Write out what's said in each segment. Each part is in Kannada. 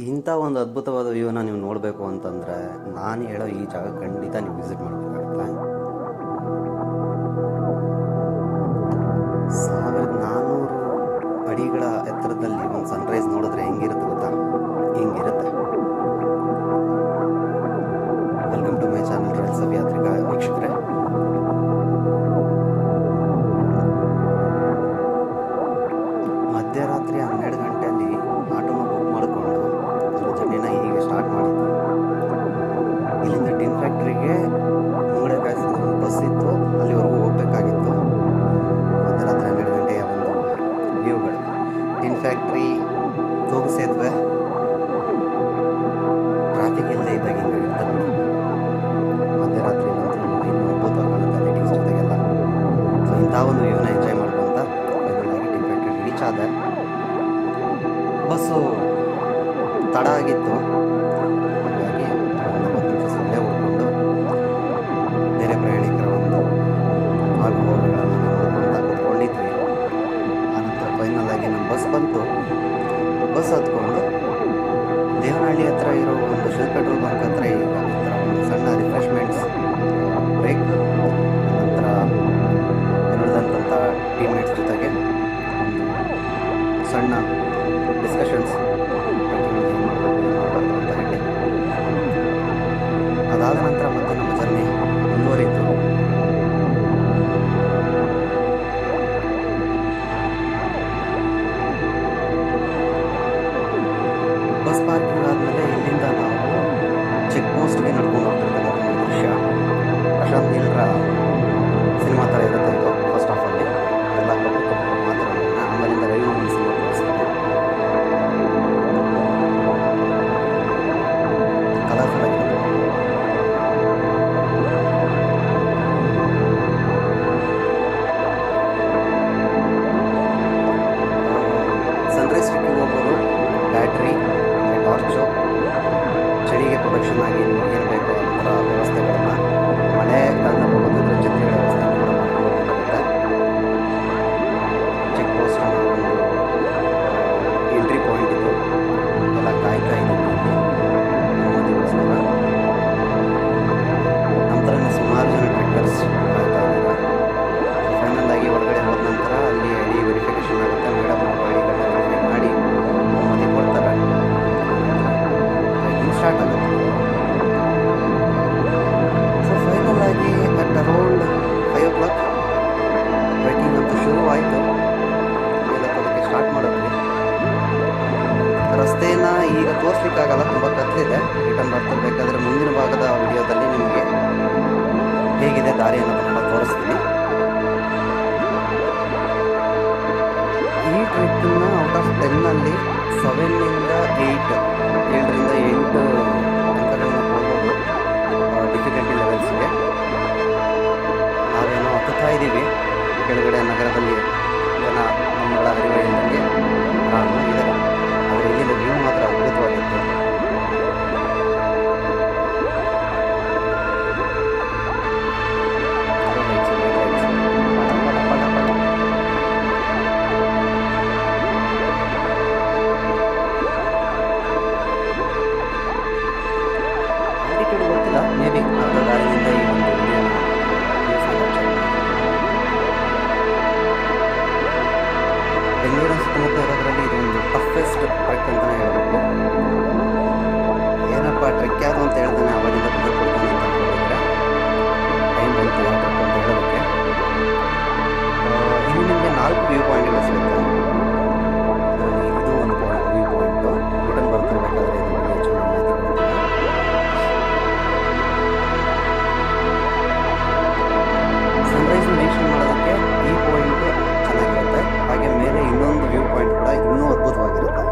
ಇಂಥ ಒಂದು ಅದ್ಭುತವಾದ ವ್ಯೂನ ನೀವು ನೋಡಬೇಕು ಅಂತಂದರೆ ನಾನು ಹೇಳೋ ಈ ಜಾಗ ಖಂಡಿತ ನೀವು ವಿಸಿಟ್ ಮಾಡಬೇಕಾಗುತ್ತೆ. 1400 ಅಡಿಗಳ ಎತ್ತರದಲ್ಲಿ ಒಂದು ಸನ್ರೈಸ್ ನೋಡಿದ್ರೆ ಹೆಂಗಿರುತ್ತೆ ಗೊತ್ತಾ? ಹಿಂಗಿರುತ್ತೆ. Welcome to my channel travels of Yatrika ವೀಕ್ಷಕರೇ. ಮಧ್ಯರಾತ್ರಿ 12 ಗಂಟೆಯಲ್ಲಿ ಆಟೋನ ಬುಕ್ ಮಾಡಿಕೊಂಡು ಅದರ ಜರ್ನಿನ ಹೀಗೆ ಸ್ಟಾರ್ಟ್ ಮಾಡಿದ್ದು. ಇಲ್ಲಿಂದ ಟಿನ್ ಫ್ಯಾಕ್ಟ್ರಿಗೆ ಮುಂಗಡೆ ಕಾಯಿಸಿದ ಒಂದು ಬಸ್ ಇತ್ತು, ಅಲ್ಲಿವರೆಗೂ ಹೋಗಬೇಕಾಗಿತ್ತು. ಮಧ್ಯರಾತ್ರಿ 12 ಗಂಟೆಯ ಒಂದು ವ್ಯೂಗಳು, ಟಿನ್ ಫ್ಯಾಕ್ಟ್ರಿ, ತೂಗು ಸೇತುವೆ, ಟ್ರಾಫಿಕ್ ಇಲ್ಲದೆ ಇದ್ದಾಗ ಹಿಂಗೆ ಇರ್ತದೆ ನೋಡಿ. ಮಧ್ಯರಾತ್ರಿ ನಂತರ ಇನ್ನೂ ಅದ್ಭುತವಾಗಿ ಕಾಣುತ್ತೆ ಲೈಟಿಂಗ್ಸ್ ಜೊತೆಗೆಲ್ಲ. ಸೊ ಇಂಥ ಒಂದು ವ್ಯೂನ ಎಂಜಾಯ್ ಮಾಡ್ಕೊಂತ ಫೈನಲಾಗಿ ಟಿನ್ ಫ್ಯಾಕ್ಟ್ರಿ ರೀಚ್ ಆದ. ಬಸ್ಸು ತಡ ಆಗಿತ್ತು, ಹಾಗಾಗಿ ಒಂದು 40 ನಿಮಿಷ ಸೊಳ್ಳೆ ಹುಡ್ಕೊಂಡು ಬೇರೆ ಪ್ರಯಾಣಿಕರ ಒಂದು ಆಗು ಹೋಗುಗಳನ್ನು ನೋಡ್ಕೊಳ್ತಾ ಕೂತ್ಕೊಂಡಿದ್ವಿ. ಆನಂತರ ಫೈನಲಾಗಿ ನಮ್ಮ ಬಸ್ ಬಂತು. ಬಸ್ ಹತ್ಕೊಂಡು ದೇವನಹಳ್ಳಿ ಹತ್ರ ಇರೋ ಒಂದು ಶೆಲ್ ಪೆಟ್ರೋಲ್ ಬಂಕ್ ಹತ್ರ ಈಗ ಈ ಥರ ಒಂದು ಸಣ್ಣ ರಿಫ್ರೆಶ್ಮೆಂಟ್ಸ್ ಬ್ರೇಕ್, ನಂತರ ಇರೋದಂಥ ಟೀಮ್ಮೇಟ್ಸ್ ಜೊತೆಗೆ ಒಂದು ಸಣ್ಣ ಡಿಸ್ಕಷನ್ಸ್ ಅಂತ ಹೇಳಿ ಅದಾದ ನಂತರ ಮತ್ತೆ ನಮ್ಮ ಜರ್ನಿ ಮುಂದುವರಿಯಿತು. ಬಸ್ ಪಾರ್ಕಿಂಗ್ ಆದಮೇಲೆ ಇಲ್ಲಿಂದ ನಾವು ಚೆಕ್ ಪೋಸ್ಟ್ಗೆ ನಡ್ಕೊಂಡು ಹೋಗ್ತಿರ್ತಕ್ಕಂಥ ಒಂದು ದೃಶ್ಯ. ಪ್ರಶಾಂತ್ ನೀಲ್ರ ಸಿನಿಮಾ ಥರ ಇರುತ್ತೆ ಇದು. ಫಸ್ಟ್ ಹಾಫಲ್ಲಿ ಎಲ್ಲ ಕಪ್ಪು ಮಾತ್ರ, ಆಮೇಲಿಂದ ರೈಲು ಸಿನಿಮಾ ತೋರಿಸ್ತಾರೆ. ಕಲರ್ಫುಲ್ ಆಗಿರುತ್ತೆ. ಸನ್ರೈಸ್ ಟ್ರಿಪ್ಪಿಗೆ ಹೋಗೋರು ಬ್ಯಾಟ್ರಿ, ಟಾರ್ಚು, ಚಳಿಗೆ ಪ್ರೊಡಕ್ಷನ್ ಆಗಿ ಏನು ಬೇಕೋ ಆ ಥರ ವ್ಯವಸ್ಥೆಗಳನ್ನ, ಮಳೆ ಕಾಲದಲ್ಲಿ ಹೋಗೋದಿದ್ರೆ ಛತ್ರಿಗಳ ವ್ಯವಸ್ಥೆ ಕೂಡ ಮಾಡ್ಕೊಳ್ಬೇಕಾಗುತ್ತೆ. ಚೆಕ್ ಪೋಸ್ಟ್ ಒಂದು ಎಂಟ್ರಿ ಪಾಯಿಂಟ್ ಇದು, ಎಲ್ಲ ಕಾಯ್ತಾ ಇದ್ದೀವಿ ಅನುಮತಿಗೋಸ್ಕರ. ನಂತರನೇ ಸುಮಾರು ಜನ ಟ್ರೆಕ್ಕರ್ಸ್ ಕಾಯ್ತಾ ಇದ್ದಾರೆ. ಫೈನಲ್ ಆಗಿ ಹೊರಗಡೆ ಹೋದ ನಂತರ ಅಲ್ಲಿ ಐಡಿ ವೆರಿಫಿಕೇಷನ್ ಆಗುತ್ತೆ. ಮೇಡಮ್ ಐಡಿಗಳನ್ನ ವೆರಿಫೈ ಮಾಡಿ ಅನುಮತಿ ಕೊಡ್ತಾರೆ. ಟ್ರೆಕ್ಕಿಂಗ್ ಸ್ಟಾರ್ಟ್ ಆಗುತ್ತೆ. ಸೊ ಫೈನಲ್ ಆಗಿ ಅಟ್ ಅರೌಂಡ್ 5 o'clock ಟ್ರೆಕ್ಕಿಂಗ್ ಅಂತೂ ಶುರು ಆಯಿತು. ಎಲ್ಲ ಕೊಡೋಕ್ಕೆ ಸ್ಟಾರ್ಟ್ ಮಾಡಿದ್ವಿ. ರಸ್ತೆಯನ್ನು ಈಗ ತೋರಿಸ್ಲಿಕ್ಕಾಗಲ್ಲ, ತುಂಬ ಕತ್ತಲಿದೆ. ರಿಟರ್ನ್ ಬರ್ತಿರ್ಬೇಕಾದ್ರೆ ಮುಂದಿನ ಭಾಗದ ವಿಡಿಯೋದಲ್ಲಿ ನಿಮಗೆ ಹೇಗಿದೆ ದಾರಿ ಅನ್ನೋದನ್ನು ತೋರಿಸ್ತೀನಿ. ಈ ಟ್ರೆಕ್ಕನ್ನು ಔಟ್ ಆಫ್ 10ನಲ್ಲಿ 7ರಿಂದ 8 ಅಂಕಗಳನ್ನ ಕೊಡ್ಬೋದು ಡಿಫಿಕಲ್ಟಿ ಲೆವೆಲ್ಸ್ಗೆ. ನಾವೇನೋ ಹತ್ತುತ್ತಾ ಇದ್ದೀವಿ. ಕೆಳಗಡೆ ನಗರದಲ್ಲಿ ಜನ ನಮ್ಮಗಳ ಅರಿವು ಇಲ್ಲದಂಗೆ ಇದ್ದಾರೆ. ಆದರೆ ಇಲ್ಲಿನ ವ್ಯೂ ಮಾತ್ರ ಅದ್ಭುತವಾಗಿತ್ತು. ಆಲ್ಟಿಟ್ಯೂಡ್ ಗೊತ್ತಿಲ್ಲ, ಮೇ ಬಿ ಅರ್ಧ ದಾರಿಯಿಂದ ಈ ಒಂದು ವಿಡಿಯೋನ ಬೆಂಗಳೂರಿನ ಸುತ್ತಮುತ್ತ ಇರೋದ್ರಲ್ಲಿ ಇದೊಂದು ಟಫೆಸ್ಟ್ ಟ್ರೆಕ್ ಅಂತಲೇ ಹೇಳಬೇಕು. ಏನಪ್ಪ ಟ್ರೆಕ್ ಯಾವುದು ಅಂತ ಹೇಳ್ತಾನೆ ಅವಾಗಿಂದ ಕೊಡ್ತಾನೆ ಅಂತ ಅಂದ್ಕೊಂಡಿದ್ರೆ ಟೈಮ್ ಬಂತು ಯಾವ ಟ್ರೆಕ್ ಅಂತ ಹೇಳೋದಕ್ಕೆ. ಇಲ್ಲಿ ನಿಮಗೆ 4 ವ್ಯೂ ಪಾಯಿಂಟ್ಗಳು ಸಿಗುತ್ತೆ. ಅದರಲ್ಲಿ ಇದು ಒಂದು ವ್ಯೂ ಪಾಯಿಂಟು. ರಿಟರ್ನ್ ಬರ್ತಿರ್ಬೇಕಾದ್ರೆ ಇದು ಬಗ್ಗೆ ಹೆಚ್ಚು ಮಾಹಿತಿ ಕೊಡ್ತೀನಿ. ಸನ್ರೈಸ್ ವೀಕ್ಷಣೆ ಮಾಡೋದಕ್ಕೆ ಈ ಪಾಯಿಂಟು ಚೆನ್ನಾಗಿರುತ್ತೆ. ಹಾಗೆ ಮೇಲೆ ಇನ್ನೊಂದು ವ್ಯೂ ಪಾಯಿಂಟ್ ಕೂಡ ಇನ್ನೂ ಅದ್ಭುತವಾಗಿರುತ್ತೆ.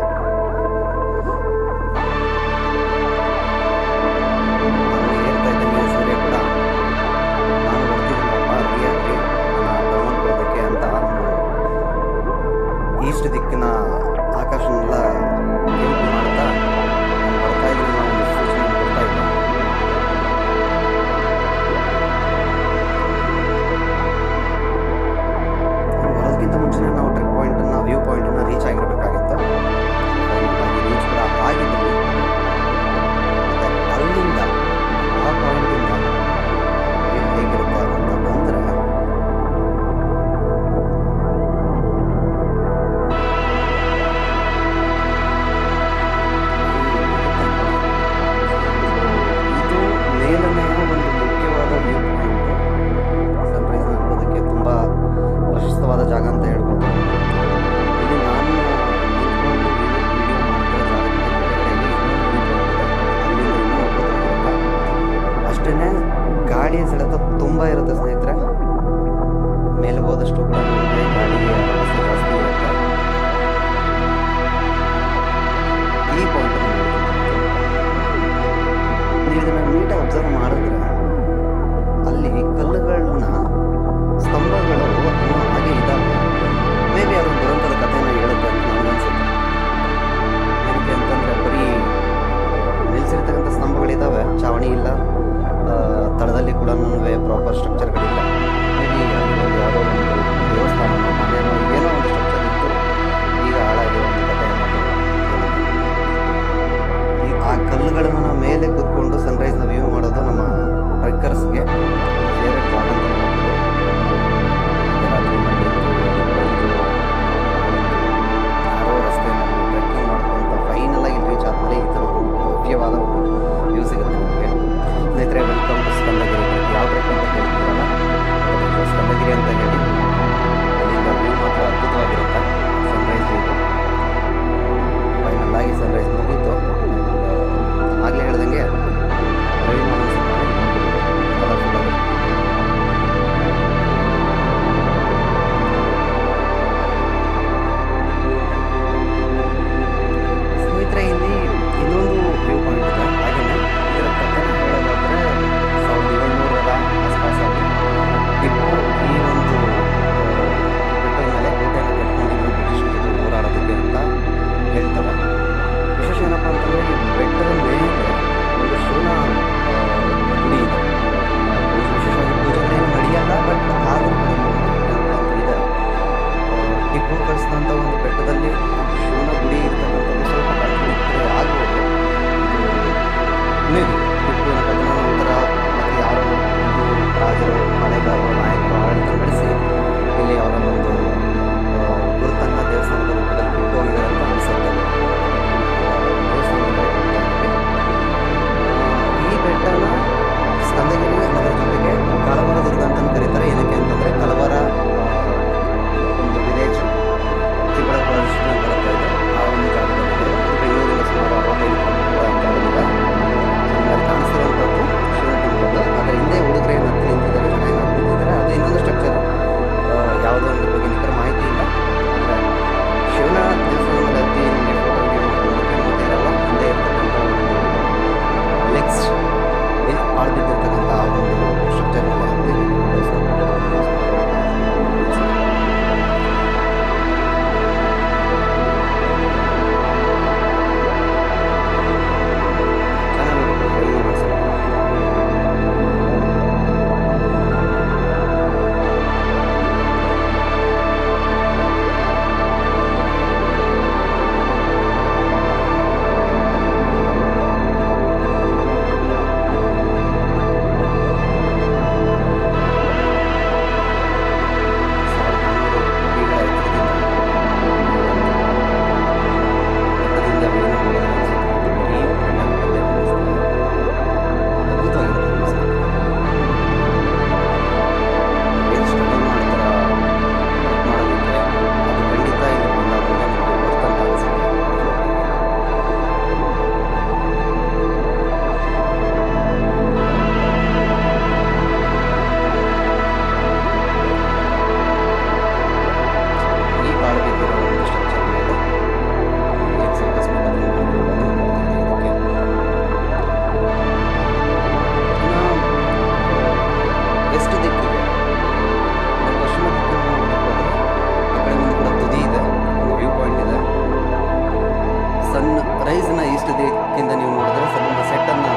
ರೈಸನ್ನ ಈಸ್ಟ್ ದಿಕ್ಕಿಂದ ನೀವು ನೋಡಿದ್ರೆ ಸ್ವಲ್ಪ ಸೆಟ್ಟನ್ನು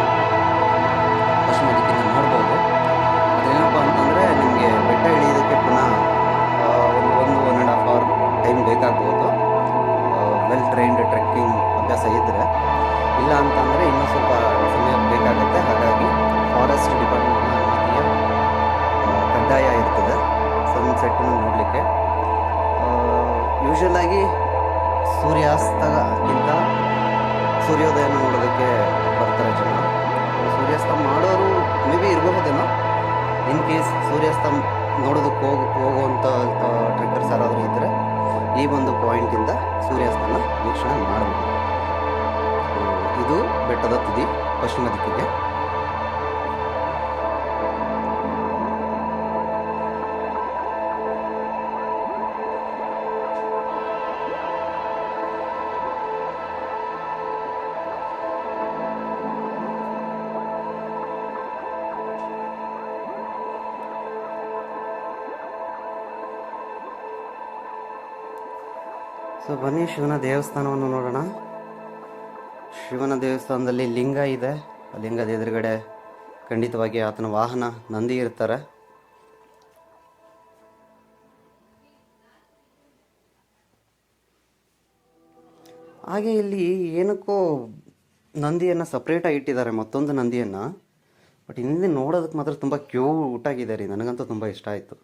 ಪಶ್ಚಿಮ ದಿಕ್ಕಿಂದ ನೋಡ್ಬೋದು. ಅದೇನಪ್ಪ ಅಂತಂದರೆ ನಿಮಗೆ ಬೆಟ್ಟ ಇಳಿಯೋದಕ್ಕೆ ಪುನಃ ಒಂದು 1.5 ಅವರ್ ಟೈಮ್ ಬೇಕಾಗ್ಬೋದು, ವೆಲ್ ಟ್ರೈನ್ಡ್ ಟ್ರೆಕ್ಕಿಂಗ್ ಅಭ್ಯಾಸ ಇದ್ದರೆ. ಇಲ್ಲ ಅಂತಂದರೆ ಇನ್ನೂ ಸ್ವಲ್ಪ ಸಮಯ ಬೇಕಾಗುತ್ತೆ. ಹಾಗಾಗಿ ಫಾರೆಸ್ಟ್ ಡಿಪಾರ್ಟ್ಮೆಂಟ್ನ ಅನುಮತಿಯ ಕಡ್ಡಾಯ ಇರ್ತದೆ ಸನ್ಸೆಟ್ಟನ್ನು ನೋಡಲಿಕ್ಕೆ. ಯೂಶ್ವಲಾಗಿ ಸೂರ್ಯಾಸ್ತಕ್ಕಿಂತ ಸೂರ್ಯೋದಯನ ನೋಡೋದಕ್ಕೆ ಬರ್ತಾರೆ ಜನ. ಸೂರ್ಯಾಸ್ತ ಮಾಡೋರು ಮೇ ಬಿ ಇರಬಹುದೇನೋ. ಇನ್ ಕೇಸ್ ಸೂರ್ಯಾಸ್ತ ನೋಡೋದಕ್ಕೆ ಹೋಗುವಂಥ ಟ್ರೆಕ್ಕರ್ಸ್ ಯಾರಾದರೂ ಇದ್ದರೆ ಈ ಒಂದು ಪಾಯಿಂಟಿಂದ ಸೂರ್ಯಾಸ್ತನ ವೀಕ್ಷಣೆ ಮಾಡಬಹುದು. ಇದು ಬೆಟ್ಟದ ತುದಿ ಪಶ್ಚಿಮ ದಿಕ್ಕಿಗೆ. ಸೊ ಬನ್ನಿ ಶಿವನ ದೇವಸ್ಥಾನವನ್ನು ನೋಡೋಣ. ಶಿವನ ದೇವಸ್ಥಾನದಲ್ಲಿ ಲಿಂಗ ಇದೆ. ಆ ಲಿಂಗದ ಎದುರುಗಡೆ ಖಂಡಿತವಾಗಿ ಆತನ ವಾಹನ ನಂದಿ ಇರ್ತಾರೆ. ಹಾಗೆ ಇಲ್ಲಿ ಏನಕ್ಕೋ ನಂದಿಯನ್ನು ಸಪ್ರೇಟಾಗಿ ಇಟ್ಟಿದ್ದಾರೆ, ಮತ್ತೊಂದು ನಂದಿಯನ್ನು. ಬಟ್ ಹಿಂದೆ ನೋಡೋದಕ್ಕೆ ಮಾತ್ರ ತುಂಬ ಕ್ಯೂಟಾಗಿದೆ ರೀ. ನನಗಂತೂ ತುಂಬ ಇಷ್ಟ ಆಯಿತು.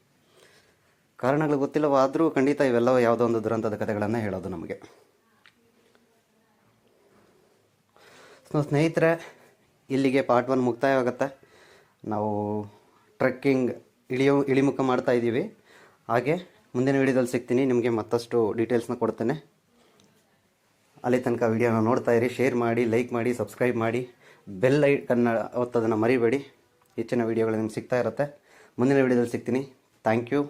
ಕಾರಣಗಳು ಗೊತ್ತಿಲ್ಲವಾದರೂ ಖಂಡಿತ ಇವೆಲ್ಲವೂ ಯಾವುದೋ ಒಂದು ದುರಂತದ ಕಥೆಗಳನ್ನು ಹೇಳೋದು ನಮಗೆ. ಸೊ ಸ್ನೇಹಿತರೆ, ಇಲ್ಲಿಗೆ ಪಾರ್ಟ್ 1 ಮುಕ್ತಾಯವಾಗುತ್ತೆ. ನಾವು ಟ್ರೆಕ್ಕಿಂಗ್ ಇಳಿಮುಖ ಮಾಡ್ತಾ ಇದ್ದೀವಿ. ಹಾಗೆ ಮುಂದಿನ ವಿಡಿಯೋದಲ್ಲಿ ಸಿಗ್ತೀನಿ, ನಿಮಗೆ ಮತ್ತಷ್ಟು ಡೀಟೇಲ್ಸ್ನ ಕೊಡ್ತೇನೆ. ಅಲ್ಲಿ ತನಕ ವಿಡಿಯೋನ ನೋಡ್ತಾ ಇರಿ, ಶೇರ್ ಮಾಡಿ, ಲೈಕ್ ಮಾಡಿ, ಸಬ್ಸ್ಕ್ರೈಬ್ ಮಾಡಿ, ಬೆಲ್ ಐಕನ್ನ ಒತ್ತೋದನ್ನು ಮರಿಬೇಡಿ. ಹೆಚ್ಚಿನ ವಿಡಿಯೋಗಳು ನಿಮ್ಗೆ ಸಿಗ್ತಾ ಇರುತ್ತೆ. ಮುಂದಿನ ವಿಡಿಯೋದಲ್ಲಿ ಸಿಗ್ತೀನಿ. Thank you.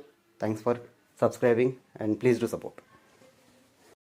Thanks for subscribing and please do support.